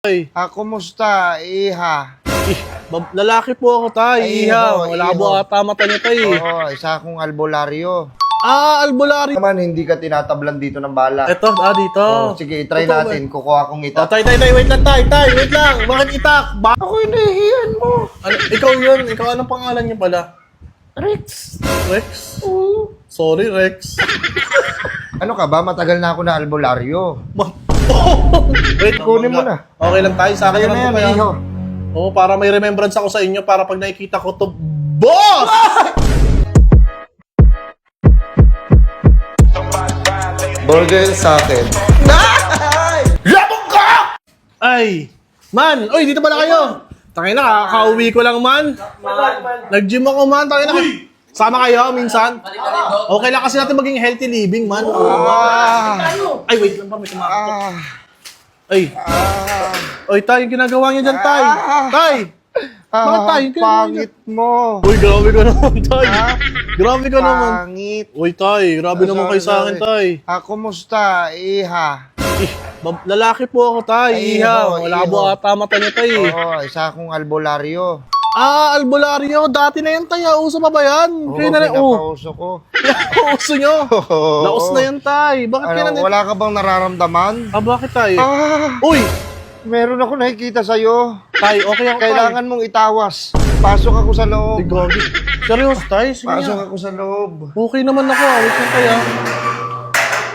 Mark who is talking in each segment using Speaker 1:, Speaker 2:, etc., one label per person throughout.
Speaker 1: Tay.
Speaker 2: Kumusta, iha?
Speaker 1: Lalaki po ako, tay. Iha. Wala po ata mata niya, tay.
Speaker 2: Oo, isa akong albularyo.
Speaker 1: Albularyo.
Speaker 2: Naman, hindi ka tinatablan dito ng bala.
Speaker 1: Eto, dito.
Speaker 2: Oh, sige, try natin. Kukuha akong itak.
Speaker 1: Tay, wait lang, tay. Wait lang. Bakit itak?
Speaker 2: Ako hinahiyan mo.
Speaker 1: Ano, ikaw yun. Ikaw, anong pangalan niya pala?
Speaker 2: Rex.
Speaker 1: Rex? Sorry, Rex.
Speaker 2: Ano ka ba? Matagal na ako na albularyo.
Speaker 1: Wait,
Speaker 2: Kunin mo na.
Speaker 1: Okay lang tayo. Sa akin
Speaker 2: Ayan na
Speaker 1: naman
Speaker 2: yan,
Speaker 1: to kaya.
Speaker 2: iho.
Speaker 1: Oo, para may remembrance ako sa inyo para pag nakikita ko to. Boss!
Speaker 2: Burger sa akin.
Speaker 1: Labog ka! Ay! Man! Uy, dito pala kayo! Tangina, kakauwi ko lang, man. Nag-gym ako, man. Tangina, sama kayo minsan. Okay lang kasi natin maging healthy living, man. Ay, wait lang pa, may tumakot. Ay. Oy, tay, yung ginagawa niyo dyan, tay. Tay! Bakit tay? Yung ginagawa niyo
Speaker 2: Pangit mo.
Speaker 1: Uy, grabe ka naman, tay. Grabe ka naman.
Speaker 2: Pangit.
Speaker 1: Uy, tay, grabe naman kayo sa akin, tay.
Speaker 2: Kumusta, iha?
Speaker 1: Lalaki po ako, tay. Iha. Wala po ata mata niya, tay.
Speaker 2: Oo, isa akong albularyo.
Speaker 1: Albularyo. Dati na yan, tay. Uso pa ba yan?
Speaker 2: Oo,
Speaker 1: Kayo na rin.
Speaker 2: pinapauso ko.
Speaker 1: Uso nyo. Laos na yan, tay. Bakit kaya
Speaker 2: Ano, wala ka bang nararamdaman?
Speaker 1: bakit, tay? Uy!
Speaker 2: Meron ako nakikita sa'yo.
Speaker 1: Tay, okay ako, tay.
Speaker 2: Kailangan mong itawas. Pasok ako sa
Speaker 1: Ay,
Speaker 2: loob.
Speaker 1: gagi. Seryoso, tay? Sige
Speaker 2: Pasok
Speaker 1: nga.
Speaker 2: ako sa loob.
Speaker 1: Okay naman ako. Wait lang, tay,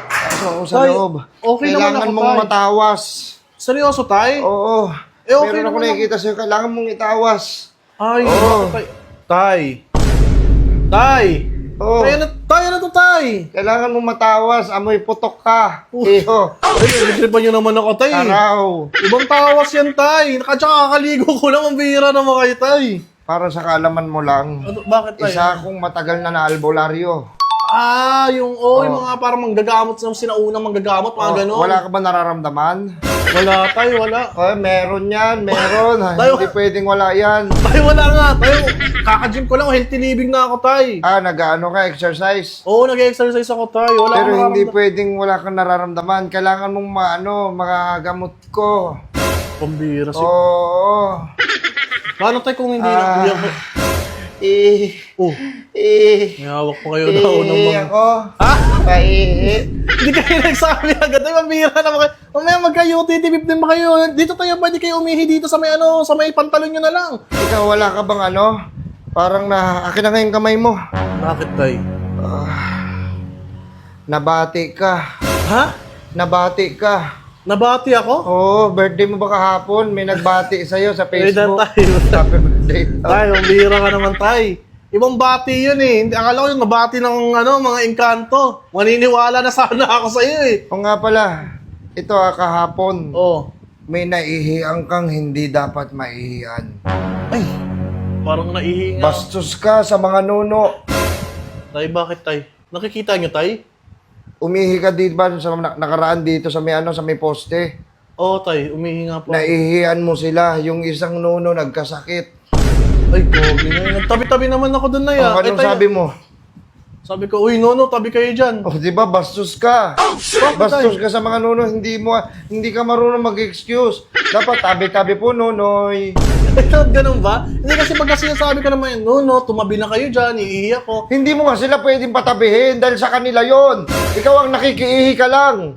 Speaker 2: Pasok ako sa
Speaker 1: Tay,
Speaker 2: loob.
Speaker 1: okay naman
Speaker 2: Kailangan
Speaker 1: ako,
Speaker 2: mong
Speaker 1: tay.
Speaker 2: matawas.
Speaker 1: Seryoso, tay?
Speaker 2: Oo.
Speaker 1: Eh, okay
Speaker 2: Meron ako
Speaker 1: naman
Speaker 2: nakikita sa'yo. Kailangan mong itawas.
Speaker 1: Ay,
Speaker 2: Oo.
Speaker 1: bakit, tay? Tay!
Speaker 2: Oo.
Speaker 1: Tay, ano to, tay?
Speaker 2: Kailangan mong matawas. Amoy putok ka. Iho.
Speaker 1: Ay, nagtripan nyo naman ako, tay.
Speaker 2: Araw.
Speaker 1: Ibang tawas yan, tay. Tsaka kakaligo ko lang. Ang bihira naman kayo, tay.
Speaker 2: Para sa kaalaman mo lang.
Speaker 1: Ano, bakit, tay?
Speaker 2: Isa akong matagal na albularyo.
Speaker 1: Yung mga parang manggagamot sa sinaunang manggagamot, mga gano'n.
Speaker 2: Wala ka ba nararamdaman?
Speaker 1: Wala, tay, wala.
Speaker 2: Meron yan, meron.
Speaker 1: Tayo-
Speaker 2: Hindi pwedeng wala yan.
Speaker 1: Tay, wala nga. Tayo, kaka-gym ko lang. Healthy living na ako, tay.
Speaker 2: Nag-ano ka, exercise.
Speaker 1: Oo, nag-exercise ako, tay. Wala
Speaker 2: Pero
Speaker 1: akong
Speaker 2: hindi
Speaker 1: nararamdaman.
Speaker 2: pwedeng wala kang nararamdaman. Kailangan mong makagamot ko.
Speaker 1: Pambira.
Speaker 2: Oo.
Speaker 1: Paano, tay, kung hindi na... Hindi ako... Oh, may hawak pa kayo na unang mga...
Speaker 2: Ako.
Speaker 1: Ha?
Speaker 2: Paihi.
Speaker 1: Hindi kayo nagsabi agad. Ay, mambira naman kayo. Mamaya magka-UTT din ba kayo? Dito tayo, pwede kayo umihi dito sa may sa may pantalon nyo na lang.
Speaker 2: Ikaw, wala ka bang ano? Parang akin na ngayong kamay mo.
Speaker 1: Bakit, tay?
Speaker 2: Nabati ka.
Speaker 1: Ha?
Speaker 2: Nabati ka.
Speaker 1: Nabati ako?
Speaker 2: Oo, birthday mo ba kahapon? May nagbati sa'yo sa Facebook.
Speaker 1: Tay.
Speaker 2: Happy birthday.
Speaker 1: Tay, mambira ka naman, tay. Ibang bati yun eh. Hindi, akala ko yung nabati ng mga engkanto. Maniniwala na sana ako sa iyo eh.
Speaker 2: O nga pala, ito kahapon.
Speaker 1: Oh.
Speaker 2: May naihiang kang hindi dapat maihian.
Speaker 1: Ay, parang naihinga.
Speaker 2: Bastos ka sa mga nuno.
Speaker 1: Tay, bakit, tay? Nakikita nyo, tay?
Speaker 2: Umihi ka dito ba sa nakaraan dito sa may poste?
Speaker 1: Oo, tay. Umihinga po.
Speaker 2: Naihian mo sila. Yung isang nuno nagkasakit.
Speaker 1: Ay, gogi na. Nagtabi-tabi naman ako doon na ya.
Speaker 2: O, anong sabi mo?
Speaker 1: Sabi ko, uy, no, tabi kayo dyan.
Speaker 2: O, di ba, bastos ka. Bastos ka sa mga nuno. Hindi ka marunong mag-excuse. Dapat tabi-tabi po, nunoy.
Speaker 1: Ganun ba? Hindi kasi pagka sinasabi ko naman, no, tumabi na kayo dyan, iiyak ko.
Speaker 2: Hindi mo nga sila pwedeng patabihin dahil sa kanila yon. Ikaw ang nakikiihi ka lang.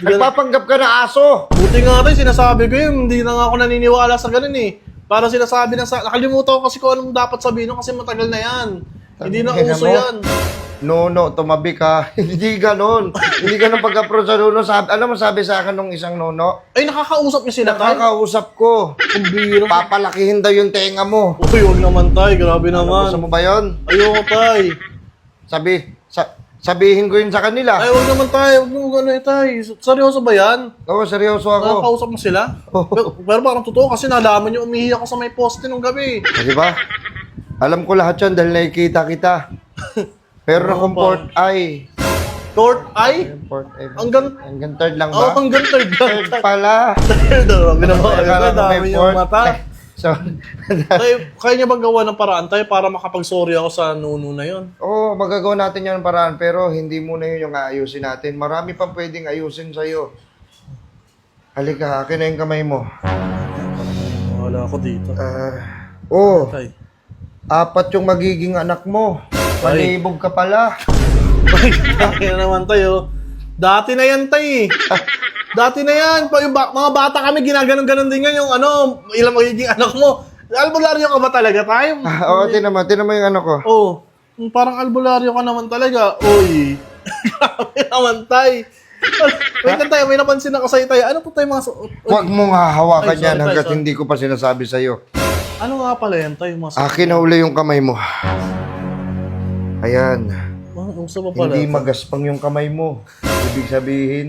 Speaker 2: Nagpapanggap ka na aso.
Speaker 1: Buti nga tayo, sinasabi ko yun, hindi na nga ako naniniwala sa ganun eh. Para sinasabi na nakalimutan ko kasi kung anong dapat sabihin kasi matagal na yan. Hindi na
Speaker 2: Tangina
Speaker 1: uso
Speaker 2: mo.
Speaker 1: yan.
Speaker 2: No, tumabi ka. Hindi ganon. Hindi ganon pag-approach sa nuno. Alam mo sabi sa akin nung isang nuno?
Speaker 1: Ay, nakakausap niyo sila, tay?
Speaker 2: Nakakausap ko.
Speaker 1: Ang biro.
Speaker 2: Papalakihin daw yung tenga mo.
Speaker 1: Uy, huwag naman, tay. Grabe naman.
Speaker 2: Gusto mo ba yun?
Speaker 1: Ayoko, tay.
Speaker 2: Sabihin ko yun sa kanila.
Speaker 1: Ay, huwag naman, tay. Huwag mo gano'n, tay. Seryoso ba yan?
Speaker 2: Oo, seryoso ako.
Speaker 1: Nakakausap mo sila? Pero parang totoo kasi nalaman niyo umihi ako sa may poste nung gabi.
Speaker 2: Di ba? Alam ko lahat yan dahil nakikita kita. Pero akong port eye.
Speaker 1: Court eye?
Speaker 2: Port eye.
Speaker 1: Hanggang
Speaker 2: third lang
Speaker 1: oh,
Speaker 2: ba?
Speaker 1: hanggang third
Speaker 2: Third pala.
Speaker 1: Grabe naman.
Speaker 2: Akala ko may
Speaker 1: Dami
Speaker 2: port.
Speaker 1: yung mata.
Speaker 2: So,
Speaker 1: Tay, kaya niya bang gawa ng paraan tayo para makapag-sorry ako sa nuno na yon?
Speaker 2: Oo, magagawa natin yan ng paraan, pero hindi muna yun yung aayusin natin. Marami pang pwedeng ayusin sa'yo. Halika, akin na yung kamay mo.
Speaker 1: Wala ako dito.
Speaker 2: Oh,
Speaker 1: Tay.
Speaker 2: 4 yung magiging anak mo. Palibog ka pala.
Speaker 1: Ay, na naman tayo. Dati na yan, tay. Dati na yan. Pa, yung mga bata kami, ginaganon-ganon din yan yung ilang magiging anak mo. Albularyo ka ba talaga, tay?
Speaker 2: Oo, tinan mo yung ano ko.
Speaker 1: Oh, parang albularyo ka naman talaga. Uy. Grabe naman, tay. Wait lang tayo, may napansin ako sa'yo, tay. Ano po tayo mga suot?
Speaker 2: Huwag mong hahawakan
Speaker 1: Ay, sorry,
Speaker 2: yan
Speaker 1: tay,
Speaker 2: hanggat
Speaker 1: sorry.
Speaker 2: hindi ko pa sinasabi sa'yo.
Speaker 1: Ano nga pala yan, tay? Mga suot?
Speaker 2: Akin na uli yung kamay mo. Ayan.
Speaker 1: Gusto pa pala.
Speaker 2: Hindi magaspang yung kamay mo. Ibig sabihin,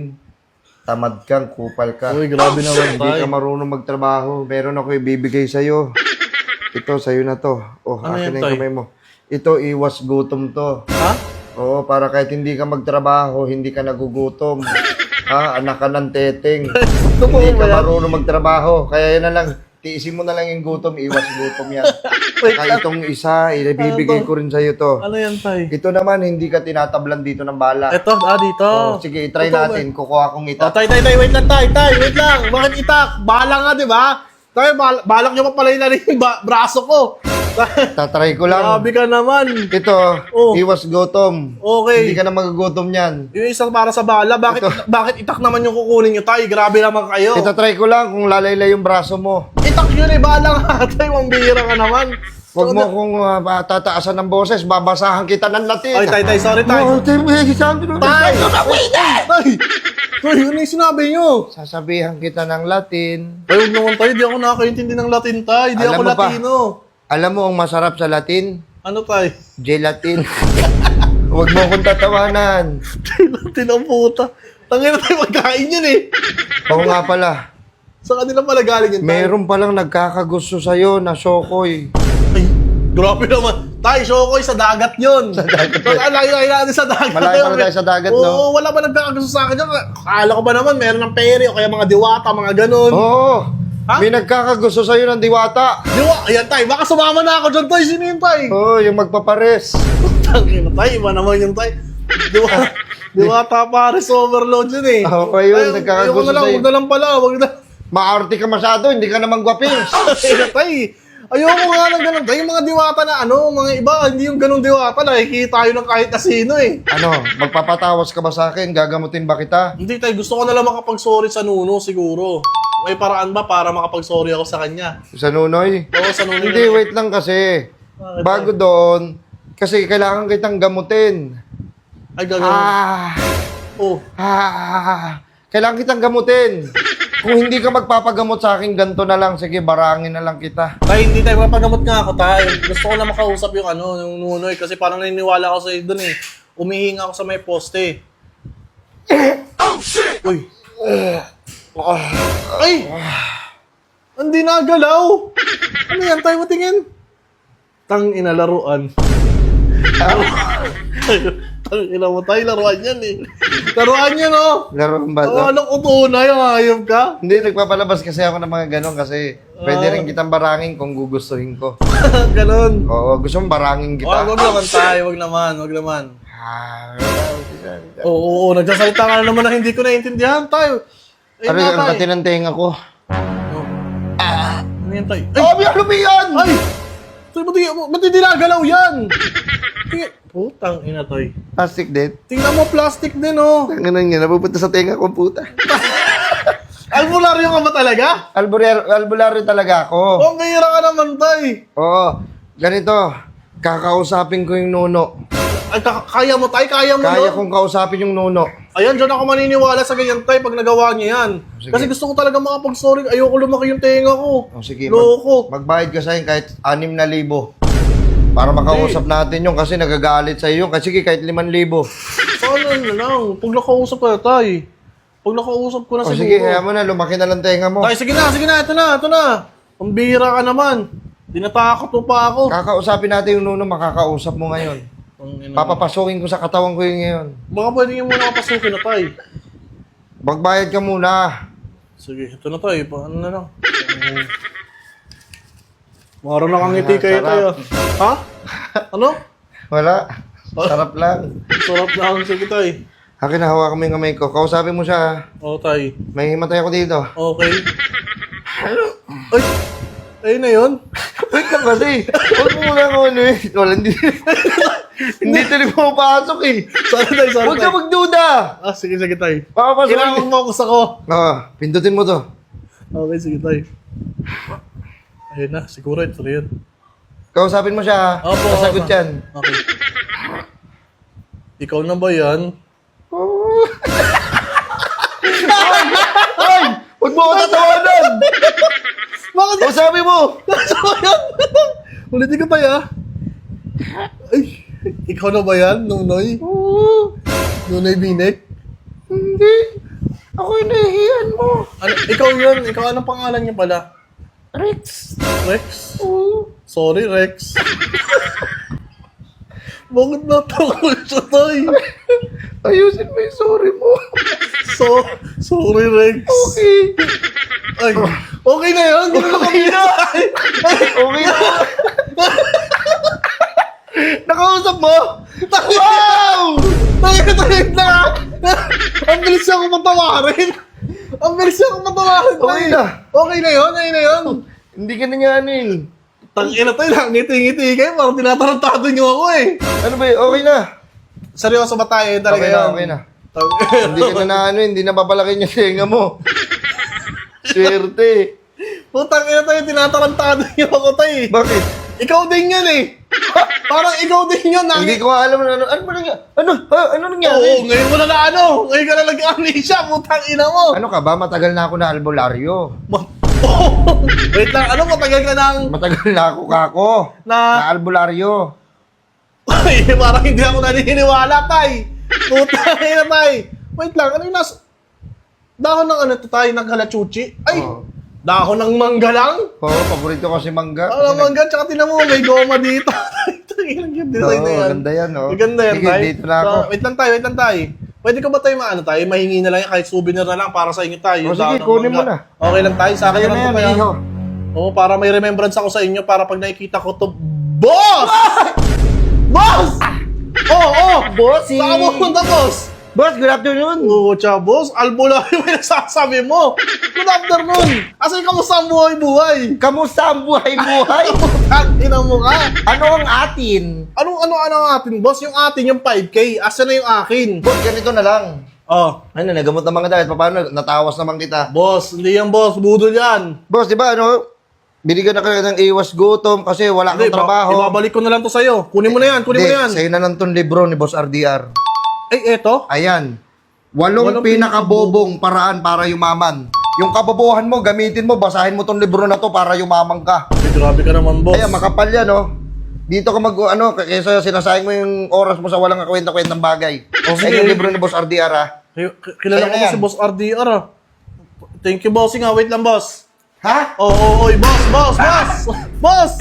Speaker 2: tamad kang, kupal ka.
Speaker 1: Uy, grabe naman,
Speaker 2: Hindi
Speaker 1: tay.
Speaker 2: ka marunong magtrabaho. Meron ako ibibigay sa'yo. Ito, sa'yo na to. Oh,
Speaker 1: Ano
Speaker 2: akin
Speaker 1: yan,
Speaker 2: na yung
Speaker 1: tay?
Speaker 2: kamay mo. Ito, iwas gutom to.
Speaker 1: Ha?
Speaker 2: Oo, para kahit hindi ka magtrabaho, hindi ka nagugutom. Ha, anak ka ng teteng.
Speaker 1: Gusto mo
Speaker 2: Hindi
Speaker 1: ba
Speaker 2: ka
Speaker 1: yan?
Speaker 2: marunong magtrabaho. Kaya yan na lang, tiisin mo na lang yung gutom, iwas gutom yan.
Speaker 1: Wait
Speaker 2: Kaya
Speaker 1: lang.
Speaker 2: itong isa, ibibigay ko rin sa'yo to.
Speaker 1: Ano yan, tay?
Speaker 2: Ito naman, hindi ka tinatablan dito ng bala.
Speaker 1: Ito, dito.
Speaker 2: Oh, sige, try
Speaker 1: Ito,
Speaker 2: natin. Kukuha kong
Speaker 1: Oh,
Speaker 2: itak.
Speaker 1: tay, wait lang, tay, wait lang. Bakit itak? Bahala nga, di ba? Tay, balak nyo pa pala yung braso ko.
Speaker 2: Tatry ko lang.
Speaker 1: Grabe ka naman.
Speaker 2: Ito,
Speaker 1: Oh.
Speaker 2: iwas gutom.
Speaker 1: Okay.
Speaker 2: Hindi ka na magagutom yan.
Speaker 1: Yung isang para sa bala, bakit itak naman yung kukunin nyo, tay? Grabe naman kayo.
Speaker 2: Ito, try ko lang kung lalaylay yung braso mo.
Speaker 1: Itak yun eh, bahala nga, tay. Mambihira ka naman.
Speaker 2: Huwag mo kung tataasan ng boses, babasahan kita ng latin.
Speaker 1: Ay, tay, sorry, tay. Tay! Tay, yun yung sinabi nyo.
Speaker 2: Sasabihan kita ng Latin.
Speaker 1: Ay, huwag naman tayo. Di ako nakakaintindi ng Latin, tay. Di
Speaker 2: Alam
Speaker 1: ako
Speaker 2: mo ba?
Speaker 1: Latino.
Speaker 2: Alam mo ang masarap sa Latin?
Speaker 1: Ano, tay?
Speaker 2: Gelatin. Huwag mo akong tatawanan.
Speaker 1: Latin ang puta. Tangina tayo magkain yun eh.
Speaker 2: Oo nga pala,
Speaker 1: Sa kanila pala galing yun, tay.
Speaker 2: meron palang nagkakagusto sa'yo na Sokoy.
Speaker 1: Ay, grabe naman. Tay, Shokoy, sa dagat yun. Sa
Speaker 2: dagat.
Speaker 1: Alayo-layo natin sa dagat.
Speaker 2: Malayo pala tayo sa dagat, no?
Speaker 1: Oo, wala pa nagkakagusto sa akin yun. Akala ko ba naman, meron ng pere o kaya mga diwata, mga ganun.
Speaker 2: Oo.
Speaker 1: Ha?
Speaker 2: May nagkakagusto sa'yo ng diwata.
Speaker 1: Ayan, tay. Baka sumama na ako dyan, tay. Sino yun, tay?
Speaker 2: Oo, yung magpapares.
Speaker 1: Tangina, tay. Iba naman yung tay. Diwata pares overload yun eh.
Speaker 2: Oo, yun, nagkakagusto sa'yo.
Speaker 1: Huwag na lang pala. Huwag na.
Speaker 2: Maarte ka masyado, hindi ka naman gwapings.
Speaker 1: Tay. Ayoko nga ng ganun. Tay, yung mga diwata na mga iba, hindi yung ganung diwata. Nakikita yun ng kahit na sino eh.
Speaker 2: Ano, magpapatawas ka ba sa akin? Gagamutin ba kita?
Speaker 1: Hindi, tay. Gusto ko na lang makapag-sorry sa Nuno siguro. May paraan ba para makapag-sorry ako sa kanya?
Speaker 2: Sa Nunoy?
Speaker 1: Oo, sa Nuno.
Speaker 2: Hindi, wait lang kasi.
Speaker 1: Bakit,
Speaker 2: Bago doon, kasi kailangan kitang gamutin.
Speaker 1: Ay, gagawin. Oh.
Speaker 2: Kailangan kitang gamutin. Kung hindi ka magpapagamot sa akin, ganito na lang. Sige, barangin na lang kita.
Speaker 1: Tay, hindi tayo. Mapagamot nga ako, tay. Gusto ko na makausap yung yung Nunoy. Kasi parang naniniwala ako sa iyo dun eh. Umihinga ako sa may poste. Oh, shit! Uy. Ay! Hindi nagalaw! Ano yan, tay? Matingin. Tang inalaruan. Tang ina mo, tay. Laruan yan eh. Laruan yan, oh.
Speaker 2: Laro ba
Speaker 1: Oh,
Speaker 2: to?
Speaker 1: anong utunay? Ayop ka?
Speaker 2: Hindi, nagpapalabas kasi ako ng mga ganon kasi pwede rin kitang barangin kung gugustuhin ko.
Speaker 1: Ganon.
Speaker 2: Oo, gusto mong barangin kita?
Speaker 1: Wag naman, tay. Wag naman.
Speaker 2: Ah,
Speaker 1: Oo, nagsasalita ka na naman na hindi ko naiintindihan, tayo. Ayun
Speaker 2: Ano
Speaker 1: nga,
Speaker 2: yung
Speaker 1: tay.
Speaker 2: kati ng tenga ko?
Speaker 1: Ano yan, tay? Ay!
Speaker 2: Ano ba yan?
Speaker 1: Ay! Tay, ba't hindi nagalaw yan? Tingin. Putang ina, tay.
Speaker 2: Plastic din.
Speaker 1: Tingnan mo, plastic din, oh.
Speaker 2: Ganun nga, napupunta sa tenga ko, puta.
Speaker 1: Albularyo ka ba talaga?
Speaker 2: Albularyo talaga ako.
Speaker 1: Oh, ang gahira ka naman, tay.
Speaker 2: Oo, ganito. Kakausapin ko yung nuno.
Speaker 1: Ay, kaya mo, tay? Kaya mo,
Speaker 2: Kaya
Speaker 1: no?
Speaker 2: kong kausapin yung nuno.
Speaker 1: Ayan, dyan ako maniniwala sa ganyan, tay, pag nagawa niya yan.
Speaker 2: Sige.
Speaker 1: Kasi gusto ko talaga makapag-sorry. Ayoko lumaki yung tenga ko.
Speaker 2: O sige,
Speaker 1: Loko.
Speaker 2: magbayad ka sa akin kahit 6,000. Para makausap natin yung kasi nagagalit sa iyo. Kasi sige, kahit 5,000.
Speaker 1: Sana na lang. Pag nakausap ka, tay. Pag nakausap ko na
Speaker 2: O
Speaker 1: siguro.
Speaker 2: sige, kaya mo na, lumaki na lang tenga mo.
Speaker 1: Tay, sige na. Ito na. Ang bihira ka naman. Tinatakot mo pa ako.
Speaker 2: Kakausapin natin yung nuno, makakausap mo ngayon.
Speaker 1: Ang ina.
Speaker 2: Papapasukin ko sa katawan ko yung ngayon.
Speaker 1: Baka pwede niyo muna kapasukin na, tay.
Speaker 2: Magbayad ka muna.
Speaker 1: Sige, ito na, tay. Paano na lang? Mara na kang ngiti kayo,
Speaker 2: sarap.
Speaker 1: tayo. Ha? Ano?
Speaker 2: Wala. Sarap lang.
Speaker 1: Sarap na ang sige, tay.
Speaker 2: Akin na, hawakan mo yung kamay ko. Kausapin mo siya.
Speaker 1: Oo, tay.
Speaker 2: May himatay ako dito.
Speaker 1: Okay. Ay! Ayun na yun.
Speaker 2: Wait lang kasi. Huwag mo muna ako ano eh. Wala, hindi. Hindi tayo pumapasok eh.
Speaker 1: Sorry, tay.
Speaker 2: Huwag ka magduda.
Speaker 1: Sige, tay.
Speaker 2: Papapasok.
Speaker 1: Kailangan focus ako.
Speaker 2: Pindutin mo to.
Speaker 1: Okay, sige, tay. Ayun na, siguro ito na yun.
Speaker 2: Kausapin mo siya.
Speaker 1: Opo.
Speaker 2: Sasagot yan.
Speaker 1: Okay. Ikaw na ba yan?
Speaker 2: Ay! Huwag mo ako tatawanan!
Speaker 1: Bakit?
Speaker 2: Kausapin mo!
Speaker 1: Nasa ba yan? Ulitin ko tayo, Ay, ikaw na ba yan, Nunoy? Nunoy Binek?
Speaker 2: Hindi. Ako yung nahihiyan mo.
Speaker 1: Ano, ikaw yun. Ikaw, anong pangalan niya pala?
Speaker 2: Rex.
Speaker 1: Rex? Sorry, Rex. Bakit natakol siya, tay?
Speaker 2: Ayusin mo yung sorry mo.
Speaker 1: Sorry, Rex.
Speaker 2: Okay.
Speaker 1: Ay, okay na yun.
Speaker 2: Okay na. Okay na. Nakausap mo?
Speaker 1: Wow! Nakikitayin na! Ang bilis niya akong patawarin! Ang bilis niya akong patawarin!
Speaker 2: Okay
Speaker 1: tay.
Speaker 2: na.
Speaker 1: Okay na yun, okay na yun.
Speaker 2: Hindi ka na nga ano eh.
Speaker 1: Tangina tayo, ngiti-ngiti kayo. Parang tinatarantado niyo ako eh.
Speaker 2: Ano ba yun? Okay na.
Speaker 1: Seryoso ba tayo? Talaga
Speaker 2: Okay
Speaker 1: yun?
Speaker 2: na, okay na. Hindi ka na ano, hindi na papalakin yung tenga mo. Swerte.
Speaker 1: Putang ina tayo, tinatarantado niyo ako tayo.
Speaker 2: Bakit?
Speaker 1: Ikaw din yun eh. Parang ikaw din yun.
Speaker 2: Hindi ko nga alam ano ba nangyari? Ano nangyari?
Speaker 1: Oo, ngayon mo na ngayon ka na nag-amnesia, putang ina mo.
Speaker 2: Ano ka ba? Matagal na ako na albularyo.
Speaker 1: Wait lang, ano matagal ka nang...
Speaker 2: Matagal na ako kako. Na albularyo.
Speaker 1: Ay, parang hindi ako naniniwala, tay. Putang ina, tay. Wait lang, ano yung nasa... Dahon ng ano to, tay, ng halachuchi? Ay,
Speaker 2: Oo.
Speaker 1: dahon ng mangga lang?
Speaker 2: Oo, paborito ko si mangga.
Speaker 1: Ano mangga, tsaka tinan mo, may goma dito. Tangina yung design na yan.
Speaker 2: Maganda yan, oh.
Speaker 1: Maganda yan,
Speaker 2: Sige,
Speaker 1: tay.
Speaker 2: dito na ako.
Speaker 1: Wait lang, tay. Pwede ko ba tayo tayo? Mahingi na lang yan, kahit souvenir na lang para sa inyo tayo.
Speaker 2: O, sige, kunin mo na.
Speaker 1: Okay lang tayo, sa akin
Speaker 2: Kaya
Speaker 1: lang
Speaker 2: na
Speaker 1: to
Speaker 2: yan,
Speaker 1: tayo.
Speaker 2: iho.
Speaker 1: Oo, para may remembrance ako sa inyo, para pag nakikita ko to, Boss! Boss! Oo!
Speaker 2: Bossy!
Speaker 1: Saan mo punta, boss?
Speaker 2: Boss, good afternoon.
Speaker 1: Oo, tsaka boss, albularyo yung nasasabi mo. Good afternoon. Asa kamusta ang buhay-buhay?
Speaker 2: Kamusta ang buhay-buhay?
Speaker 1: Ina mo ka.
Speaker 2: Ano ang atin?
Speaker 1: Ano ang atin, boss? Yung atin, yung 5K. Asa na yung akin?
Speaker 2: Boss, ganito na lang.
Speaker 1: Oh,
Speaker 2: Ano, nagamot naman kita. Kahit paano, natawas naman kita.
Speaker 1: boss, hindi yan, boss. Budol yan.
Speaker 2: Boss, di ba, binigyan na kayo ng iwas gutom kasi wala kang trabaho.
Speaker 1: Ibabalik ko na lang to sa'yo. Kunin mo na yan, kunin mo na yan.
Speaker 2: Sa'yo na lang tong libro ni Boss RDR.
Speaker 1: Eto.
Speaker 2: Ayan. 8 pinakabobong paraan para yumaman. Yung kabobohan mo, gamitin mo, basahin mo tong libro na to para yumaman ka.
Speaker 1: Ay, grabe ka naman, boss.
Speaker 2: Ayan, makapal yan, Dito ka kaysa sinasayang mo yung oras mo sa walang kakwenta-kwentang bagay.
Speaker 1: sige.
Speaker 2: Ayan yung libro ni Boss RDR, ha?
Speaker 1: Kilala
Speaker 2: Ayan
Speaker 1: ko
Speaker 2: na yan.
Speaker 1: si Boss RDR, ah. Thank you, bossing, ah. Wait lang, boss.
Speaker 2: Ha?
Speaker 1: Boss! Boss!